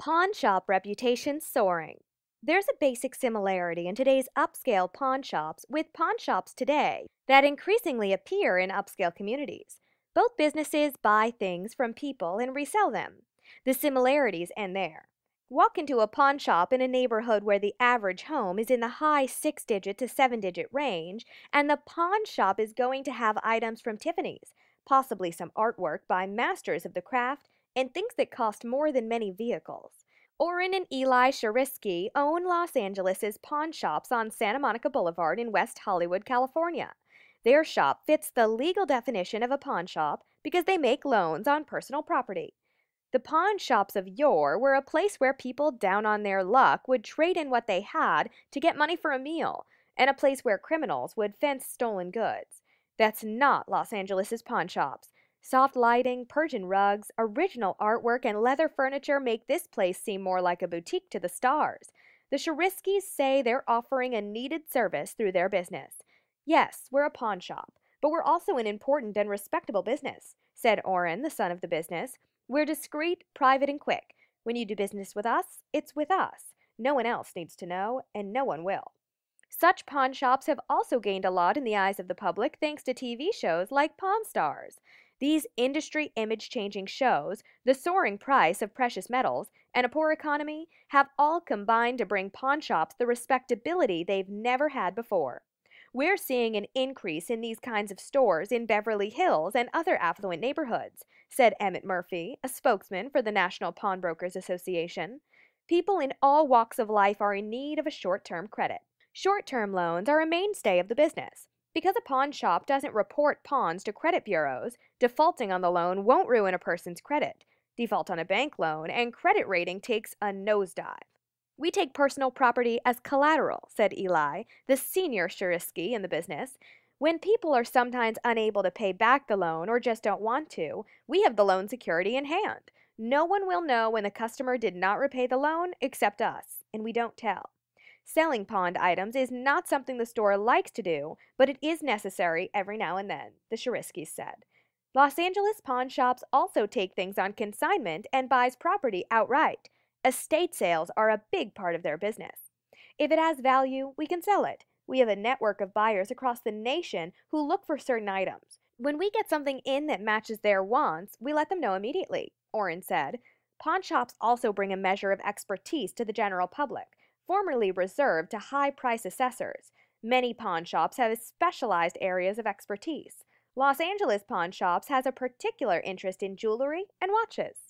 Pawn shop reputation soaring. There's a basic similarity in today's upscale pawn shops with pawn shops today that increasingly appear in upscale communities. Both businesses buy things from people and resell them. The similarities end there. Walk into a pawn shop in a neighborhood where the average home is in the high 6-digit to 7-digit range, and the pawn shop is going to have items from Tiffany's, possibly some artwork by masters of the craft, and things that cost more than many vehicles. Orrin and Eli Sharisky own Los Angeles' pawn shops on Santa Monica Boulevard in West Hollywood, California. Their shop fits the legal definition of a pawn shop because they make loans on personal property. The pawn shops of yore were a place where people down on their luck would trade in what they had to get money for a meal, and a place where criminals would fence stolen goods. That's not Los Angeles' pawn shops. Soft lighting, Persian rugs, original artwork, and leather furniture make this place seem more like a boutique to the stars. The Shariskis say they're offering a needed service through their business. Yes, we're a pawn shop, but we're also an important and respectable business, said Orrin, the son of the business. We're discreet, private, and quick. When you do business with us, it's with us. No one else needs to know, and no one will. Such pawn shops have also gained a lot in the eyes of the public thanks to TV shows like Pawn Stars. These industry image-changing shows, the soaring price of precious metals, and a poor economy have all combined to bring pawn shops the respectability they've never had before. We're seeing an increase in these kinds of stores in Beverly Hills and other affluent neighborhoods, said Emmett Murphy, a spokesman for the National Pawnbrokers Association. People in all walks of life are in need of a short-term credit. Short-term loans are a mainstay of the business. Because a pawn shop doesn't report pawns to credit bureaus, defaulting on the loan won't ruin a person's credit. Default on a bank loan and credit rating takes a nosedive. We take personal property as collateral, said Eli, the senior Sharisky in the business. When people are sometimes unable to pay back the loan or just don't want to, we have the loan security in hand. No one will know when the customer did not repay the loan except us, and we don't tell. Selling pawned items is not something the store likes to do, but it is necessary every now and then, the Shariskis said. Los Angeles pawn shops also take things on consignment and buys property outright. Estate sales are a big part of their business. If it has value, we can sell it. We have a network of buyers across the nation who look for certain items. When we get something in that matches their wants, we let them know immediately, Orrin said. Pawn shops also bring a measure of expertise to the general public, formerly reserved to high-price assessors. Many pawn shops have specialized areas of expertise. Los Angeles pawn shops has a particular interest in jewelry and watches.